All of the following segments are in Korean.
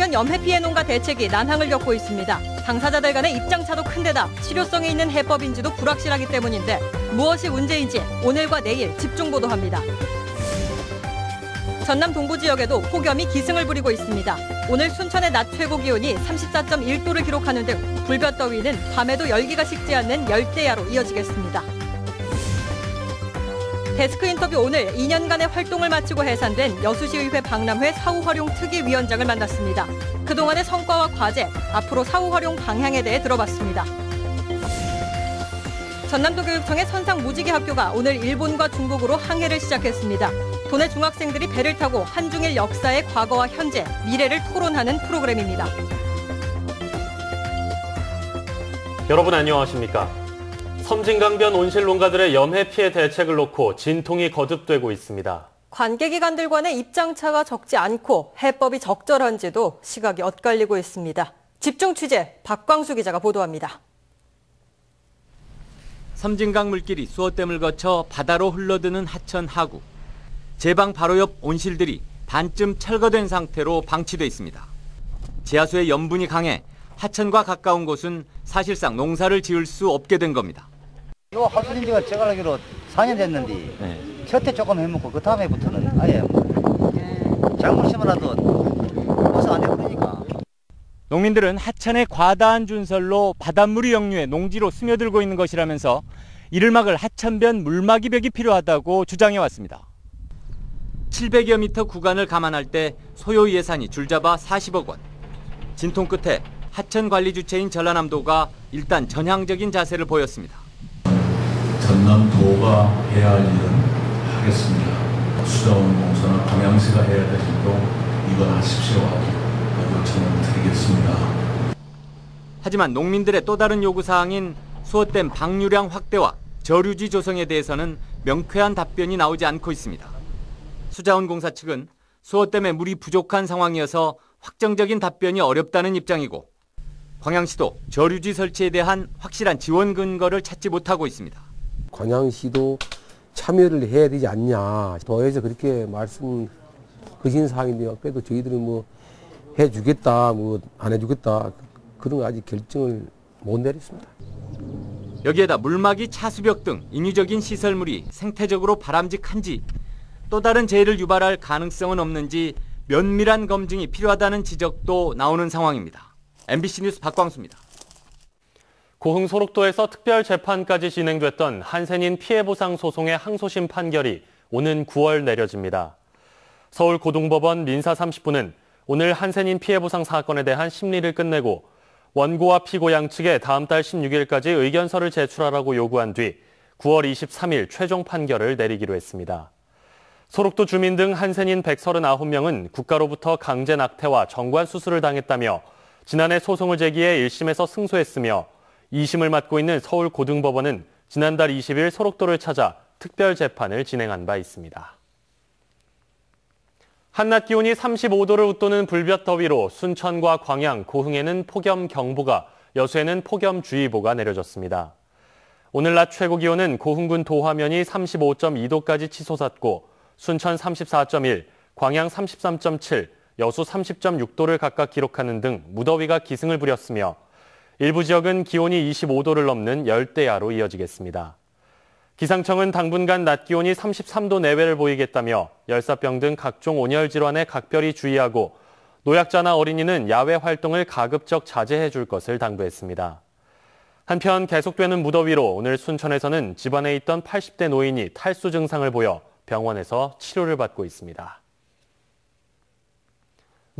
하천 염해 피해 농가 대책이 난항을 겪고 있습니다. 당사자들 간의 입장차도 큰 데다 실효성이 있는 해법인지도 불확실하기 때문인데 무엇이 문제인지 오늘과 내일 집중 보도합니다. 전남 동부 지역에도 폭염이 기승을 부리고 있습니다. 오늘 순천의 낮 최고 기온이 34.1도를 기록하는 등 불볕더위는 밤에도 열기가 식지 않는 열대야로 이어지겠습니다. 데스크 인터뷰 오늘 2년간의 활동을 마치고 해산된 여수시의회 박람회 사후활용 특위위원장을 만났습니다. 그동안의 성과와 과제, 앞으로 사후활용 방향에 대해 들어봤습니다. 전남도교육청의 선상무지개 학교가 오늘 일본과 중국으로 항해를 시작했습니다. 도내 중학생들이 배를 타고 한중일 역사의 과거와 현재, 미래를 토론하는 프로그램입니다. 여러분 안녕하십니까? 섬진강변 온실농가들의 염해 피해 대책을 놓고 진통이 거듭되고 있습니다. 관계기관들 간의 입장차가 적지 않고 해법이 적절한지도 시각이 엇갈리고 있습니다. 집중 취재 박광수 기자가 보도합니다. 섬진강 물길이 수어댐을 거쳐 바다로 흘러드는 하천 하구. 제방 바로 옆 온실들이 반쯤 철거된 상태로 방치돼 있습니다. 지하수의 염분이 강해 하천과 가까운 곳은 사실상 농사를 지을 수 없게 된 겁니다. 요 하수진 지가 제가 알기로 4년 됐는데 첫해 조금 해먹고 그 다음에부터는 아예 작물 심어놔도 모사 안 해버리니까. 농민들은 하천의 과다한 준설로 바닷물이 역류해 농지로 스며들고 있는 것이라면서 이를 막을 하천변 물막이 벽이 필요하다고 주장해왔습니다. 700여 미터 구간을 감안할 때 소요 예산이 줄잡아 40억 원. 진통 끝에 하천 관리 주체인 전라남도가 일단 전향적인 자세를 보였습니다. 전남도가 해야 할 일은 하겠습니다. 수자원 공사나 광양시가 해야 될 일도 이건 하십시오 하고 요청을 드리겠습니다. 하지만 농민들의 또 다른 요구사항인 수어댐 방류량 확대와 저류지 조성에 대해서는 명쾌한 답변이 나오지 않고 있습니다. 수자원공사 측은 수어댐에 물이 부족한 상황이어서 확정적인 답변이 어렵다는 입장이고 광양시도 저류지 설치에 대한 확실한 지원 근거를 찾지 못하고 있습니다. 광양시도 참여를 해야 되지 않냐. 도에서 그렇게 말씀하신 사항인데 그래도 저희들이 뭐 해주겠다, 뭐 안 해주겠다 그런 거 아직 결정을 못 내렸습니다. 여기에다 물막이 차수벽 등 인위적인 시설물이 생태적으로 바람직한지 또 다른 재해를 유발할 가능성은 없는지 면밀한 검증이 필요하다는 지적도 나오는 상황입니다. MBC 뉴스 박광수입니다. 고흥 소록도에서 특별 재판까지 진행됐던 한센인 피해보상 소송의 항소심 판결이 오는 9월 내려집니다. 서울고등법원 민사 30부는 오늘 한센인 피해보상 사건에 대한 심리를 끝내고 원고와 피고 양측에 다음 달 16일까지 의견서를 제출하라고 요구한 뒤 9월 23일 최종 판결을 내리기로 했습니다. 소록도 주민 등 한센인 139명은 국가로부터 강제 낙태와 정관 수술을 당했다며 지난해 소송을 제기해 1심에서 승소했으며 2심을 맡고 있는 서울고등법원은 지난달 20일 소록도를 찾아 특별 재판을 진행한 바 있습니다. 한낮 기온이 35도를 웃도는 불볕더위로 순천과 광양, 고흥에는 폭염경보가, 여수에는 폭염주의보가 내려졌습니다. 오늘 낮 최고 기온은 고흥군 도화면이 35.2도까지 치솟았고 순천 34.1, 광양 33.7, 여수 30.6도를 각각 기록하는 등 무더위가 기승을 부렸으며 일부 지역은 기온이 25도를 넘는 열대야로 이어지겠습니다. 기상청은 당분간 낮 기온이 33도 내외를 보이겠다며 열사병 등 각종 온열 질환에 각별히 주의하고 노약자나 어린이는 야외 활동을 가급적 자제해 줄 것을 당부했습니다. 한편 계속되는 무더위로 오늘 순천에서는 집안에 있던 80대 노인이 탈수 증상을 보여 병원에서 치료를 받고 있습니다.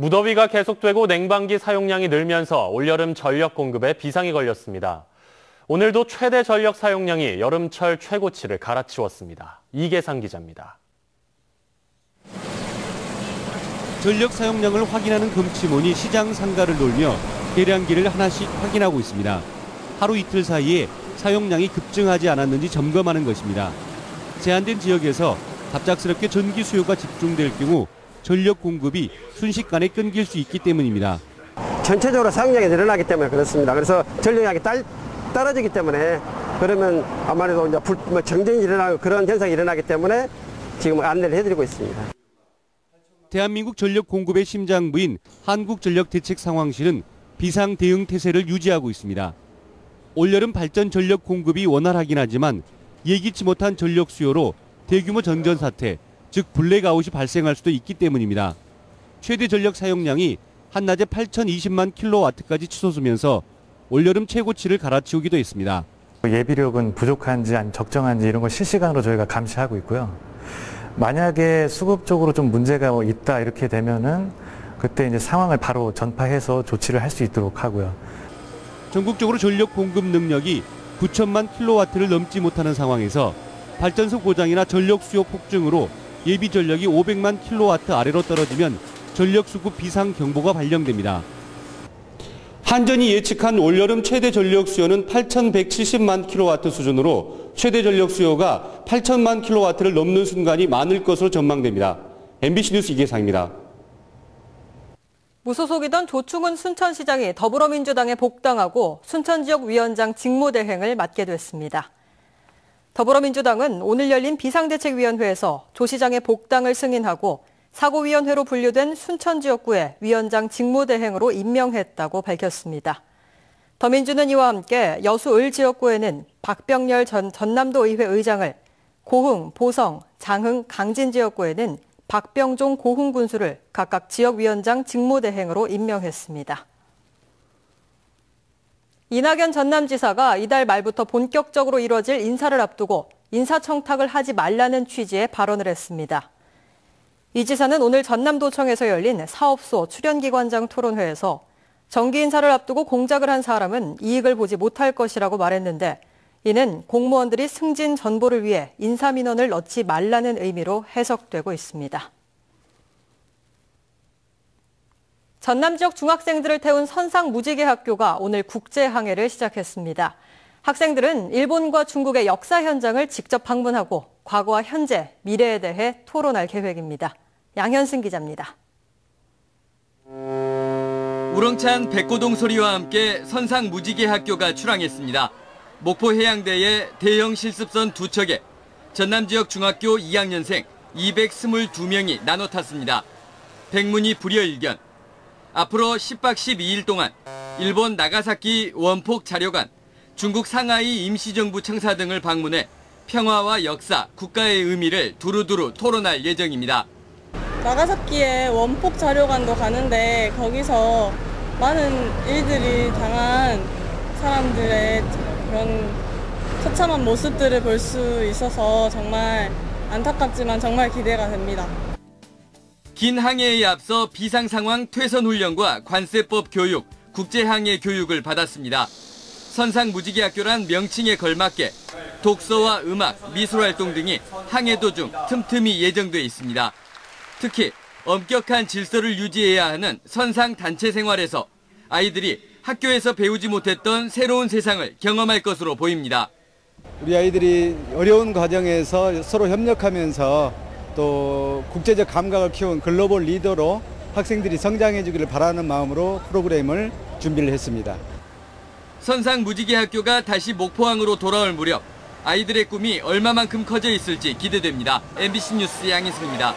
무더위가 계속되고 냉방기 사용량이 늘면서 올여름 전력 공급에 비상이 걸렸습니다. 오늘도 최대 전력 사용량이 여름철 최고치를 갈아치웠습니다. 이계상 기자입니다. 전력 사용량을 확인하는 금치몬이 시장 상가를 돌며 계량기를 하나씩 확인하고 있습니다. 하루 이틀 사이에 사용량이 급증하지 않았는지 점검하는 것입니다. 제한된 지역에서 갑작스럽게 전기 수요가 집중될 경우 전력 공급이 순식간에 끊길 수 있기 때문입니다. 전체적으로 사용량이 늘어나기 때문에 그렇습니다. 그래서 전력량이 떨어지기 때문에 그러면 아무래도 이제 정전이 일어나고 그런 현상이 일어나기 때문에 지금 안내를 해드리고 있습니다. 대한민국 전력 공급의 심장부인 한국전력대책상황실은 비상 대응 태세를 유지하고 있습니다. 올여름 발전 전력 공급이 원활하긴 하지만 예기치 못한 전력 수요로 대규모 전전 사태, 즉 블랙아웃이 발생할 수도 있기 때문입니다. 최대 전력 사용량이 한낮에 8,020만 킬로와트까지 치솟으면서 올여름 최고치를 갈아치우기도 했습니다. 예비력은 부족한지 아니면 적정한지 이런 걸 실시간으로 저희가 감시하고 있고요. 만약에 수급적으로 좀 문제가 있다 이렇게 되면은 그때 이제 상황을 바로 전파해서 조치를 할 수 있도록 하고요. 전국적으로 전력 공급 능력이 9천만 킬로와트를 넘지 못하는 상황에서 발전소 고장이나 전력 수요 폭증으로 예비 전력이 500만 킬로와트 아래로 떨어지면 전력 수급 비상 경보가 발령됩니다. 한전이 예측한 올여름 최대 전력 수요는 8,170만 킬로와트 수준으로 최대 전력 수요가 8천만 킬로와트를 넘는 순간이 많을 것으로 전망됩니다. MBC 뉴스 이계상입니다. 무소속이던 조충훈 순천시장이 더불어민주당에 복당하고 순천지역위원장 직무대행을 맡게 됐습니다. 더불어민주당은 오늘 열린 비상대책위원회에서 조 시장의 복당을 승인하고 사고위원회로 분류된 순천지역구에 위원장 직무대행으로 임명했다고 밝혔습니다. 더민주는 이와 함께 여수 을지역구에는 박병렬 전 전남도의회 의장을, 고흥, 보성, 장흥, 강진지역구에는 박병종 고흥군수를 각각 지역위원장 직무대행으로 임명했습니다. 이낙연 전남지사가 이달 말부터 본격적으로 이뤄질 인사를 앞두고 인사청탁을 하지 말라는 취지의 발언을 했습니다. 이 지사는 오늘 전남도청에서 열린 사업소 출연기관장 토론회에서 정기 인사를 앞두고 공작을 한 사람은 이익을 보지 못할 것이라고 말했는데 이는 공무원들이 승진 전보를 위해 인사민원을 넣지 말라는 의미로 해석되고 있습니다. 전남 지역 중학생들을 태운 선상 무지개 학교가 오늘 국제 항해를 시작했습니다. 학생들은 일본과 중국의 역사 현장을 직접 방문하고 과거와 현재, 미래에 대해 토론할 계획입니다. 양현승 기자입니다. 우렁찬 백고동 소리와 함께 선상 무지개 학교가 출항했습니다. 목포 해양대에 대형 실습선 2척에 전남 지역 중학교 2학년생 222명이 나눠 탔습니다. 백문이 불여일견. 앞으로 10박 12일 동안 일본 나가사키 원폭 자료관, 중국 상하이 임시정부 청사 등을 방문해 평화와 역사, 국가의 의미를 두루두루 토론할 예정입니다. 나가사키에 원폭 자료관도 가는데 거기서 많은 일들이 당한 사람들의 그런 처참한 모습들을 볼 수 있어서 정말 안타깝지만 정말 기대가 됩니다. 긴 항해에 앞서 비상상황 퇴선훈련과 관세법 교육, 국제항해 교육을 받았습니다. 선상 무지개학교란 명칭에 걸맞게 독서와 음악, 미술활동 등이 항해 도중 틈틈이 예정돼 있습니다. 특히 엄격한 질서를 유지해야 하는 선상 단체 생활에서 아이들이 학교에서 배우지 못했던 새로운 세상을 경험할 것으로 보입니다. 우리 아이들이 어려운 과정에서 서로 협력하면서 또 국제적 감각을 키운 글로벌 리더로 학생들이 성장해 주기를 바라는 마음으로 프로그램을 준비를 했습니다. 선상 무지개학교가 다시 목포항으로 돌아올 무렵 아이들의 꿈이 얼마만큼 커져 있을지 기대됩니다. MBC 뉴스 양희승입니다.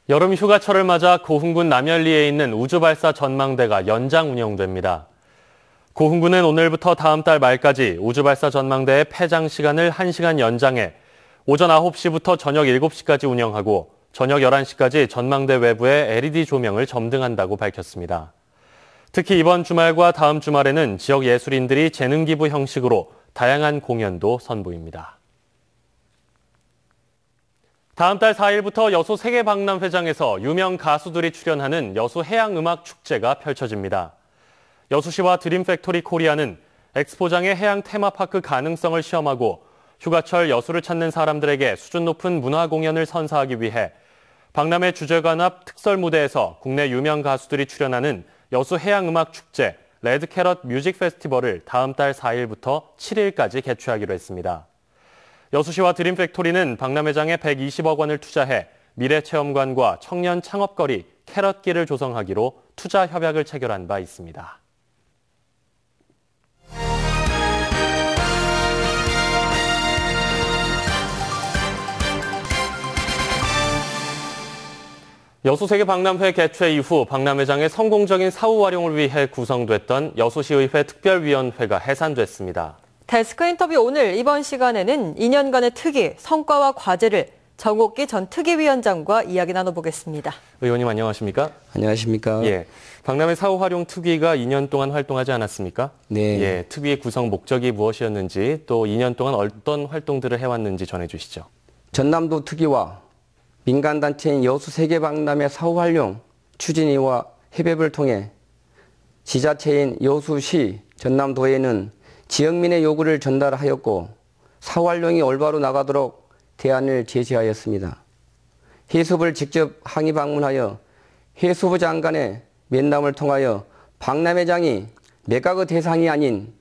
여름 휴가철을 맞아 고흥군 남열리에 있는 우주발사 전망대가 연장 운영됩니다. 고흥군은 오늘부터 다음 달 말까지 우주발사 전망대의 폐장 시간을 1시간 연장해 오전 9시부터 저녁 7시까지 운영하고 저녁 11시까지 전망대 외부에 LED 조명을 점등한다고 밝혔습니다. 특히 이번 주말과 다음 주말에는 지역 예술인들이 재능 기부 형식으로 다양한 공연도 선보입니다. 다음 달 4일부터 여수 세계박람회장에서 유명 가수들이 출연하는 여수 해양음악축제가 펼쳐집니다. 여수시와 드림팩토리 코리아는 엑스포장의 해양 테마파크 가능성을 시험하고 휴가철 여수를 찾는 사람들에게 수준 높은 문화 공연을 선사하기 위해 박람회 주제관 앞 특설 무대에서 국내 유명 가수들이 출연하는 여수 해양음악축제 레드캐럿 뮤직 페스티벌을 다음 달 4일부터 7일까지 개최하기로 했습니다. 여수시와 드림팩토리는 박람회장에 120억 원을 투자해 미래체험관과 청년 창업거리 캐럿길을 조성하기로 투자 협약을 체결한 바 있습니다. 여수세계 박람회 개최 이후 박람회장의 성공적인 사후 활용을 위해 구성됐던 여수시의회 특별위원회가 해산됐습니다. 데스크 인터뷰 오늘 이번 시간에는 2년간의 특위, 성과와 과제를 정옥기 전 특위위원장과 이야기 나눠보겠습니다. 의원님 안녕하십니까? 안녕하십니까? 예, 박람회 사후 활용 특위가 2년 동안 활동하지 않았습니까? 네. 예, 특위의 구성 목적이 무엇이었는지 또 2년 동안 어떤 활동들을 해왔는지 전해주시죠. 전남도 특위와 민간단체인 여수세계박람회 사후 활용 추진위와 협업을 통해 지자체인 여수시, 전남도에는 지역민의 요구를 전달하였고 사후 활용이 올바로 나가도록 대안을 제시하였습니다. 해수부를 직접 항의 방문하여 해수부 장관의 면담을 통하여 박람회장이 매각의 대상이 아닌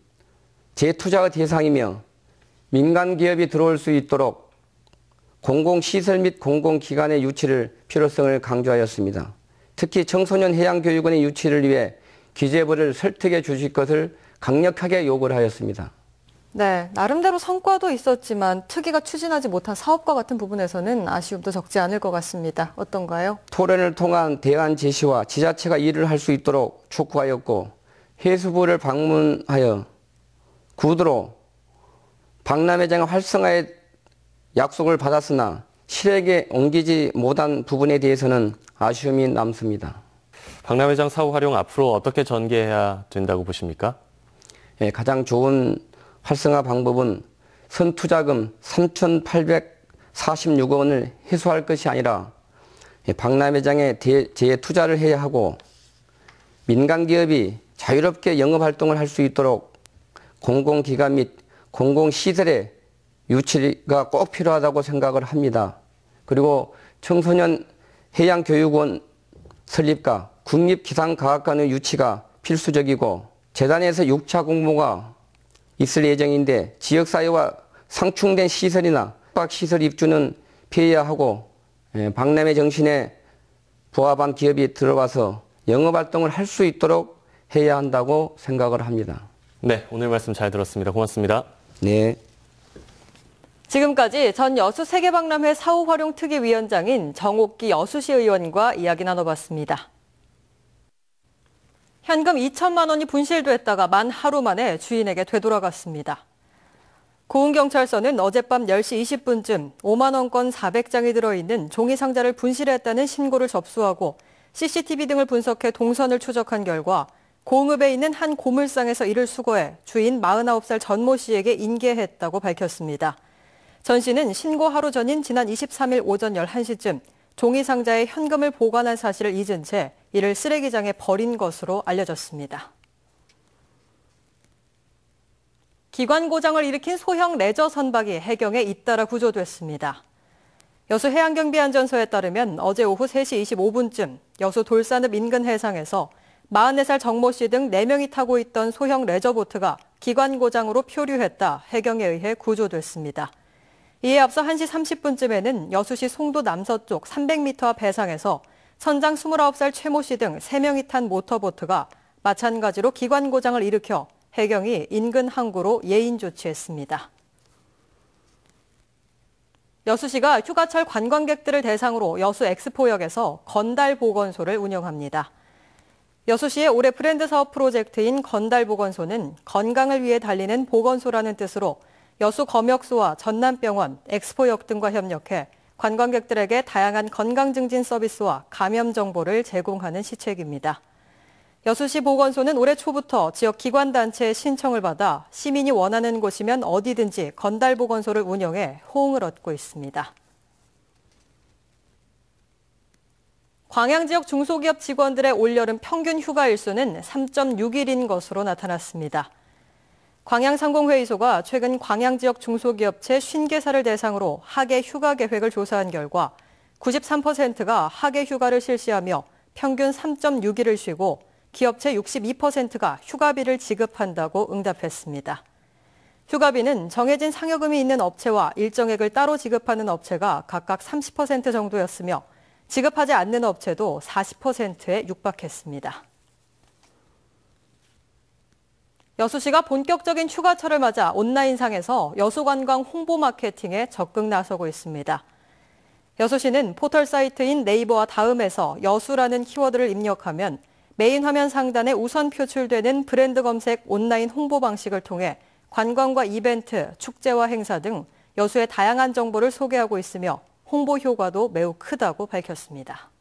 재투자의 대상이며 민간기업이 들어올 수 있도록 공공시설 및 공공기관의 유치를 필요성을 강조하였습니다. 특히 청소년 해양교육원의 유치를 위해 기재부를 설득해 주실 것을 강력하게 요구를 하였습니다. 네, 나름대로 성과도 있었지만 특위가 추진하지 못한 사업과 같은 부분에서는 아쉬움도 적지 않을 것 같습니다. 어떤가요? 토론을 통한 대안 제시와 지자체가 일을 할 수 있도록 촉구하였고 해수부를 방문하여 구두로 박람회장 활성화의 약속을 받았으나 실행에 옮기지 못한 부분에 대해서는 아쉬움이 남습니다. 박람회장 사후 활용 앞으로 어떻게 전개해야 된다고 보십니까? 예, 가장 좋은 활성화 방법은 선투자금 3,846억 원을 회수할 것이 아니라 박람회장에 재투자를 해야 하고 민간기업이 자유롭게 영업활동을 할 수 있도록 공공기관 및 공공시설의 유치가 꼭 필요하다고 생각을 합니다. 그리고 청소년 해양교육원 설립과 국립기상과학관의 유치가 필수적이고 재단에서 6차 공모가 있을 예정인데 지역사회와 상충된 시설이나 숙박시설 입주는 피해야 하고 박람회 정신에 부합한 기업이 들어와서 영업활동을 할 수 있도록 해야 한다고 생각을 합니다. 네, 오늘 말씀 잘 들었습니다. 고맙습니다. 네. 지금까지 전 여수세계박람회 사후활용 특위위원장인 정옥기 여수시 의원과 이야기 나눠봤습니다. 현금 2천만 원이 분실됐다가 만 하루 만에 주인에게 되돌아갔습니다. 고흥경찰서는 어젯밤 10시 20분쯤 5만 원권 400장이 들어있는 종이 상자를 분실했다는 신고를 접수하고 CCTV 등을 분석해 동선을 추적한 결과 고흥읍에 있는 한 고물상에서 이를 수거해 주인 49살 전모 씨에게 인계했다고 밝혔습니다. 전 씨는 신고 하루 전인 지난 23일 오전 11시쯤 종이 상자에 현금을 보관한 사실을 잊은 채 이를 쓰레기장에 버린 것으로 알려졌습니다. 기관 고장을 일으킨 소형 레저 선박이 해경에 잇따라 구조됐습니다. 여수 해양경비안전소에 따르면 어제 오후 3시 25분쯤 여수 돌산읍 인근 해상에서 44살 정모 씨 등 4명이 타고 있던 소형 레저보트가 기관 고장으로 표류했다 해경에 의해 구조됐습니다. 이에 앞서 1시 30분쯤에는 여수시 송도 남서쪽 300m 앞 해상에서 선장 29살 최모 씨 등 3명이 탄 모터보트가 마찬가지로 기관 고장을 일으켜 해경이 인근 항구로 예인 조치했습니다. 여수시가 휴가철 관광객들을 대상으로 여수 엑스포역에서 건달 보건소를 운영합니다. 여수시의 올해 브랜드 사업 프로젝트인 건달 보건소는 건강을 위해 달리는 보건소라는 뜻으로 여수 검역소와 전남병원, 엑스포역 등과 협력해 관광객들에게 다양한 건강증진 서비스와 감염 정보를 제공하는 시책입니다. 여수시 보건소는 올해 초부터 지역 기관단체의 신청을 받아 시민이 원하는 곳이면 어디든지 건달 보건소를 운영해 호응을 얻고 있습니다. 광양 지역 중소기업 직원들의 올여름 평균 휴가 일수는 3.6일인 것으로 나타났습니다. 광양상공회의소가 최근 광양 지역 중소기업체 50개사를 대상으로 하계 휴가 계획을 조사한 결과 93%가 하계 휴가를 실시하며 평균 3.6일을 쉬고 기업체 62%가 휴가비를 지급한다고 응답했습니다. 휴가비는 정해진 상여금이 있는 업체와 일정액을 따로 지급하는 업체가 각각 30% 정도였으며 지급하지 않는 업체도 40%에 육박했습니다. 여수시가 본격적인 휴가철을 맞아 온라인상에서 여수관광 홍보 마케팅에 적극 나서고 있습니다. 여수시는 포털 사이트인 네이버와 다음에서 여수라는 키워드를 입력하면 메인 화면 상단에 우선 표출되는 브랜드 검색 온라인 홍보 방식을 통해 관광과 이벤트, 축제와 행사 등 여수의 다양한 정보를 소개하고 있으며 홍보 효과도 매우 크다고 밝혔습니다.